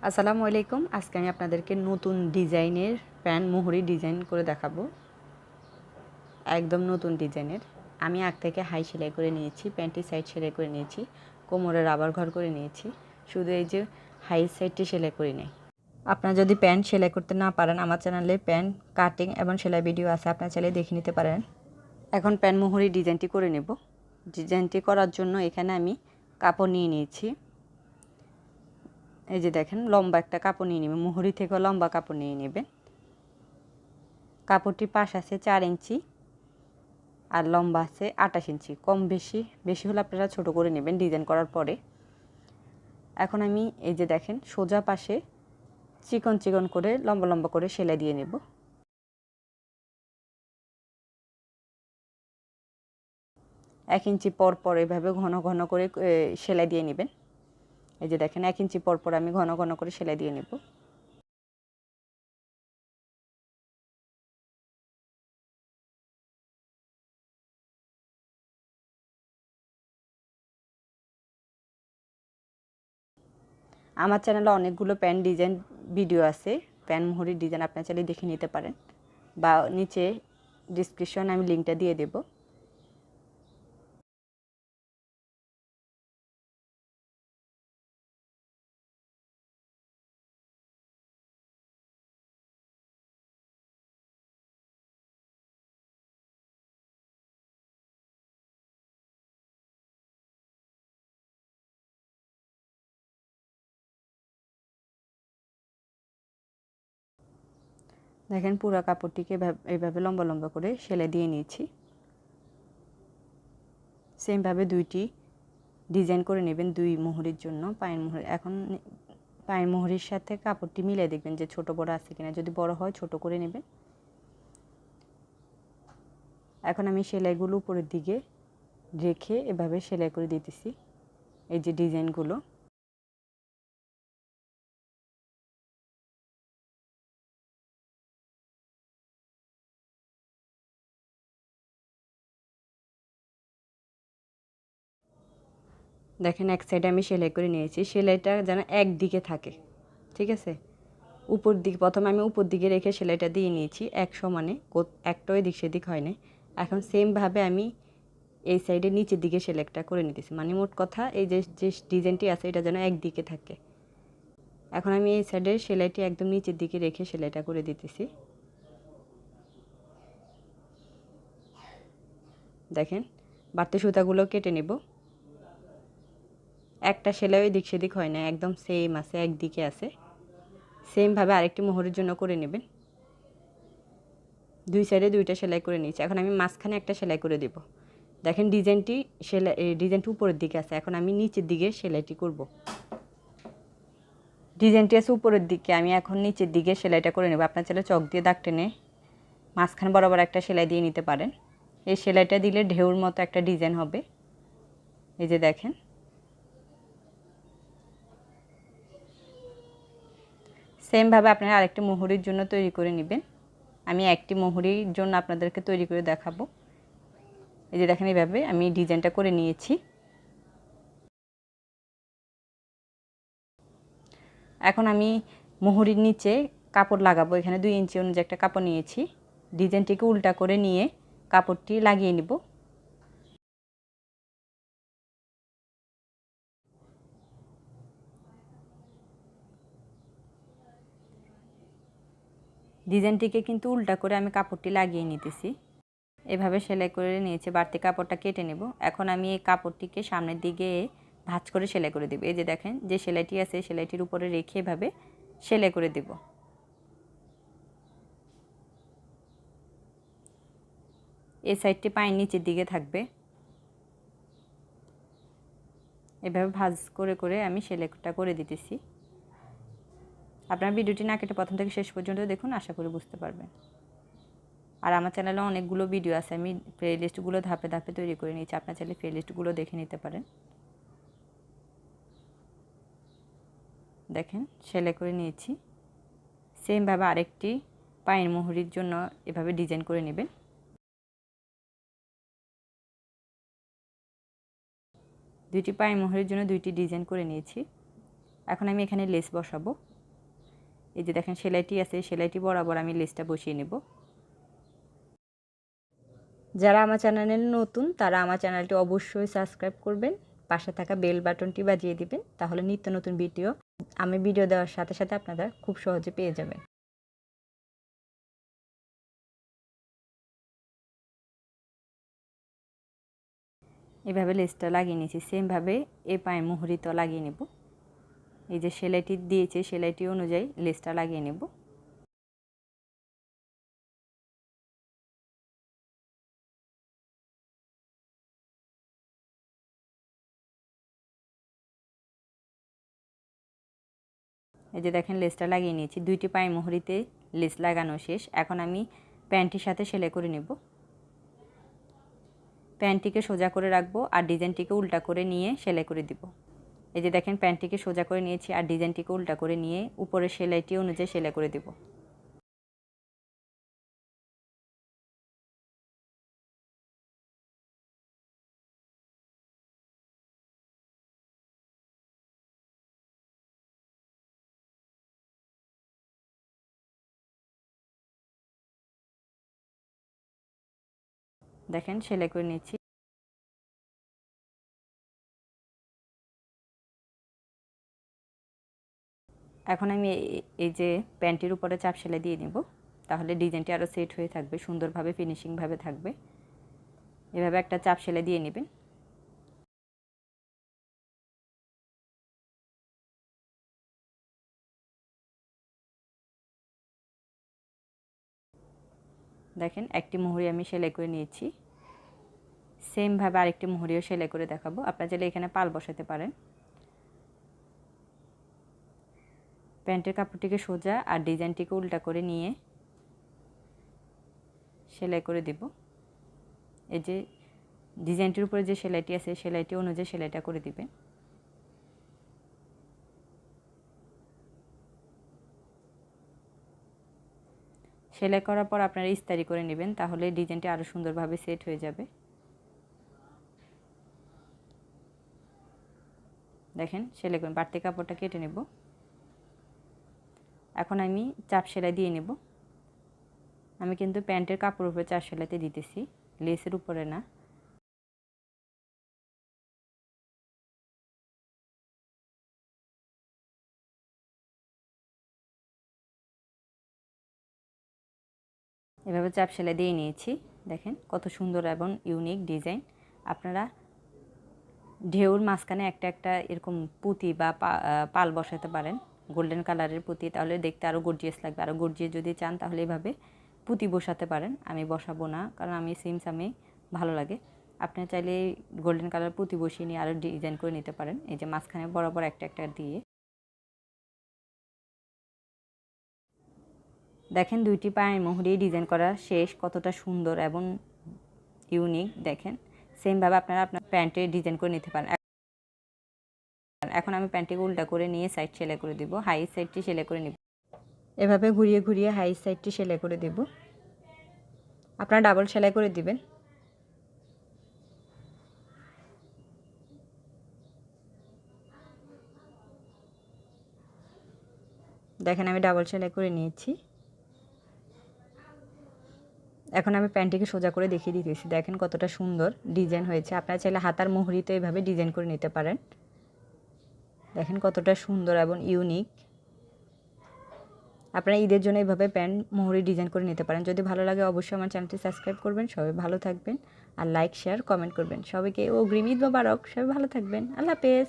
আসসালামু আলাইকুম। আজকে আমি আপনাদেরকে নতুন ডিজাইনের প্যান্ট মোহরি ডিজাইন করে দেখাবো। একদম নতুন ডিজাইনের। আমি আগ থেকে হাই সেলাই করে নিয়েছি, প্যান্টের সাইড সেলাই করে নিয়েছি, কোমরে রাবার ঘর করে নিয়েছি। শুধু এই যে হাই সাইডটি সেলাই করে নেই। আপনারা যদি প্যান্ট সেলাই করতে না পারেন, আমার চ্যানেলে প্যান্ট কাটিং এবং সেলাই ভিডিও আছে, আপনারা চাইলে দেখে নিতে পারেন। এখন প্যান্ট মোহরি ডিজাইনটি করে নেব। ডিজাইনটি করার জন্য এখানে আমি কাপড় নিয়ে নিয়েছি। এই যে দেখেন, লম্বা একটা কাপড় নিয়ে নেবেন, মোহরি থেকে লম্বা কাপড় নিয়ে নেবেন। কাপড়টির পাশ আছে 4 ইঞ্চি আর লম্বা আছে 28 ইঞ্চি। কম বেশি হলে আপনারা ছোট করে নেবেন ডিজাইন করার পরে। এখন আমি এই যে দেখেন, সোজা পাশে চিকন চিকন করে লম্বা লম্বা করে সেলাই দিয়ে নেব। এক ইঞ্চি পর পর এভাবে ঘন ঘন করে সেলাই দিয়ে নেবেন। এই যে দেখেন, 1 ইঞ্চি পর পর আমি ঘন ঘন করে সেলাই দিয়ে নেব। আমার চ্যানেলে অনেকগুলো প্যান্ট ডিজাইন ভিডিও আছে, প্যান্ট মোহরির ডিজাইন আপনারা চাইলে দেখে নিতে পারেন, বা নিচে ডিসক্রিপশন আমি লিঙ্কটা দিয়ে দেব। দেখেন, পুরো কাপড়টিকে এইভাবে লম্বা লম্বা করে সেলাই দিয়ে নিয়েছি। সেমভাবে দুইটি ডিজাইন করে নেবেন দুই মোহরির জন্য। পায়ের মোহরি, এখন পায়ের মোহরির সাথে কাপড়টি মিলিয়ে দেখবেন যে ছোট বড় আছে কিনা। যদি বড় হয় ছোট করে নেবেন। এখন আমি সেলাইগুলো উপরের দিকে রেখে এভাবে সেলাই করে দিতেছি, এই যে ডিজাইনগুলো। দেখেন, এক সাইডে আমি সেলাই করে নিয়েছি। সেলাইটা যেন একদিকে থাকে, ঠিক আছে। উপর দিকে প্রথমে আমি উপর দিকে রেখে সেলাইটা দিয়ে নিয়েছি এক সমানে, একটাও এদিক সেদিক হয় না। এখন সেমভাবে আমি এই সাইডে নিচের দিকে সেলাইটা করে নিতেছি। মানে মোট কথা, এই যে ডিজাইনটি আছে এটা যেন একদিকে থাকে। এখন আমি এই সাইডে সেলাইটি একদম নিচের দিকে রেখে সেলাইটা করে দিতেছি। দেখেন, বাড়তি সুতাগুলো কেটে নেব। একটা সেলাই দিক সেদিক হয় না, একদম সেম আছে, একদিকে আছে। সেমভাবে আরেকটি মোহরের জন্য করে নেবেন। দুই সাইডে দুইটা সেলাই করে নিয়েছি। এখন আমি মাঝখানে একটা সেলাই করে দেব। দেখেন, ডিজাইনটি উপরের দিকে আছে। এখন আমি নিচের দিকে সেলাইটি করব। ডিজাইনটি আছে উপরের দিকে, আমি এখন নিচের দিকে সেলাইটা করে নেব। আপনার চাইলে চক দিয়ে দাগ টেনে মাঝখানে বরাবর একটা সেলাই দিয়ে নিতে পারেন। এই সেলাইটা দিলে ঢেউর মতো একটা ডিজাইন হবে। এই যে দেখেন, সেমভাবে আপনারা আরেকটি মোহরির জন্য তৈরি করে নেবেন। আমি একটি মোহরির জন্য আপনাদেরকে তৈরি করে দেখাবো। এই যে দেখেন, এইভাবে আমি ডিজাইনটা করে নিয়েছি। এখন আমি মোহরির নিচে কাপড় লাগাবো। এখানে 2 ইঞ্চি অনুযায়ী একটা কাপড় নিয়েছি। ডিজাইনটিকে উল্টা করে নিয়ে কাপড়টি লাগিয়ে নিব। ডিজাইনটিকে কিন্তু উল্টা করে আমি কাপড়টি লাগিয়ে নিতেছি। এভাবে সেলাই করে নিয়েছি। বাড়তি কাপড়টা কেটে নেব। এখন আমি এই কাপড়টিকে সামনের দিকে ভাঁজ করে সেলাই করে দেব। এই যে দেখেন, যে সেলাইটি আছে সেলাইটির উপরে রেখে এভাবে সেলাই করে দেব। এই সাইডটি পায়ের নিচের দিকে থাকবে। এভাবে ভাঁজ করে করে আমি সেলাইটা করে দিতেছি। আপনার ভিডিওটি না কেটে প্রথম থেকে শেষ পর্যন্ত দেখুন, আশা করি বুঝতে পারবেন। আর আমার চ্যানেলে অনেকগুলো ভিডিও আছে, আমি প্লেলিস্টগুলো ধাপে ধাপে তৈরি করে নিয়েছি। আপনার চাইলে প্লেলিস্টগুলো দেখে নিতে পারেন। দেখেন, সেলাই করে নিয়েছি। সেমভাবে আরেকটি পায়ের মোহরির জন্য এভাবে ডিজাইন করে নেবেন। দুইটি পায়ের মোহরের জন্য দুইটি ডিজাইন করে নিয়েছি। এখন আমি এখানে লেস বসাবো। এই যে দেখেন সেলাইটি আছে, সেলাইটি বরাবর আমি লেসটা বসিয়ে নেব। যারা আমার চ্যানেলে নতুন তারা আমার চ্যানেলটি অবশ্যই সাবস্ক্রাইব করবেন, পাশে থাকা বেল বাটনটি বাজিয়ে দিবেন, তাহলে নিত্য নতুন ভিডিও আমি ভিডিও দেওয়ার সাথে সাথে আপনারা খুব সহজে পেয়ে যাবেন। এভাবে লেসটা লাগিয়ে নিয়েছি, সেমভাবে এই পায়ে মোহরিটাও লাগিয়ে নেব। এই যে সেলাইটি দিয়েছে সেলাইটি অনুযায়ী লেসটা লাগিয়ে নেব। এই যে দেখেন লেসটা লাগিয়ে নিয়েছি, দুইটি পায়ে মোহরিতে লেস লাগানো শেষ। এখন আমি প্যান্টটির সাথে সেলাই করে নেব। প্যান্টটিকে সোজা করে রাখবো আর ডিজাইনটিকে উল্টা করে নিয়ে সেলাই করে দিব। এই যে দেখেন প্যান্টটিকে সোজা করে নিয়েছি আর ডিজাইনটিকে উল্টা করে নিয়ে উপরের সেলাইটি অনুযায়ী সেলাই করে দেব। দেখেন সেলাই করে নিয়েছি। এখন আমি এই যে প্যান্টের উপরে চাপ সেলাই দিয়ে নেব, তাহলে ডিজাইনটি আরও সেট হয়ে থাকবে, সুন্দরভাবে ফিনিশিংভাবে থাকবে। এভাবে একটা চাপ সেলাই দিয়ে নেবেন। দেখেন একটি মোহরি আমি সেলাই করে নিয়েছি, সেমভাবে আরেকটি মোহরিও সেলাই করে দেখাবো। আপনারা চাইলে এখানে পাল বসাতে পারেন। প্যান্টের কাপড়টিকে সোজা আর ডিজাইনটিকে উল্টা করে নিয়ে সেলাই করে দেব। এই যে ডিজাইনটির উপরে যে সেলাইটি আছে সেলাইটি অনুযায়ী সেলাইটা করে দিবেন। সেলাই করার পর আপনারা ইস্তারি করে নেবেন, তাহলে ডিজাইনটি আরও সুন্দরভাবে সেট হয়ে যাবে। দেখেন সেলাই করে বাড়তি কাপড়টা কেটে নেব। এখন আমি চাপ সেলাই দিয়ে নেব। আমি কিন্তু প্যান্টের কাপড়ের উপরে চাপ সেলাইতে দিতেছি, লেসের উপরে না। এভাবে চাপ সেলাই দিয়ে নিয়েছি। দেখেন কত সুন্দর এবং ইউনিক ডিজাইন। আপনারা ঢেউর মাঝখানে একটা একটা এরকম পুঁতি বা পাল বসাতে পারেন, গোল্ডেন কালারের পুঁতি, তাহলে দেখতে আরও গর্জিয়াস লাগবে। আরও গর্জিয়াস যদি চান তাহলে এভাবে পুঁতি বসাতে পারেন। আমি বসাবো না, কারণ আমি সিমসামে ভালো লাগে। আপনি চাইলে গোল্ডেন কালার পুঁতি বসিয়ে নিয়ে আরও ডিজাইন করে নিতে পারেন। এই যে মাঝখানে বরাবর একটা একটা দিয়ে দেখেন দুইটি পায়ে মোহরি ডিজাইন করা শেষ, কতটা সুন্দর এবং ইউনিক। দেখেন সেমভাবে আপনারা আপনার প্যান্টে ডিজাইন করে নিতে পারেন। এখন আমি প্যান্টটিকে উল্টা করে নিয়ে সাইড সেলাই করে দিব, হাই সাইডটি সেলাই করে নিব। এভাবে ঘুরিয়ে ঘুরিয়ে হাই সাইডটি সেলাই করে দেব। আপনারা ডাবল সেলাই করে দিবেন। দেখেন আমি ডাবল সেলাই করে নিয়েছি। এখন আমি প্যান্টটিকে সোজা করে দেখিয়ে দিতেছি। দেখেন কতটা সুন্দর ডিজাইন হয়েছে। আপনারা চাইলে হাতার মোহরিতে এভাবে ডিজাইন করে নিতে পারেন। দেখেন কতটা সুন্দর এবং ইউনিক। আপনারা ঈদের জন্য এইভাবে প্যান্ট মোহরি ডিজাইন করে নিতে পারেন। যদি ভালো লাগে অবশ্যই আমার চ্যানেলটি সাবস্ক্রাইব করবেন। সবাই ভালো থাকবেন আর লাইক শেয়ার কমেন্ট করবেন। সবাইকে অগ্রিম ঈদ মোবারক। সবাই ভালো থাকবেন। আল্লাহ হাফেজ।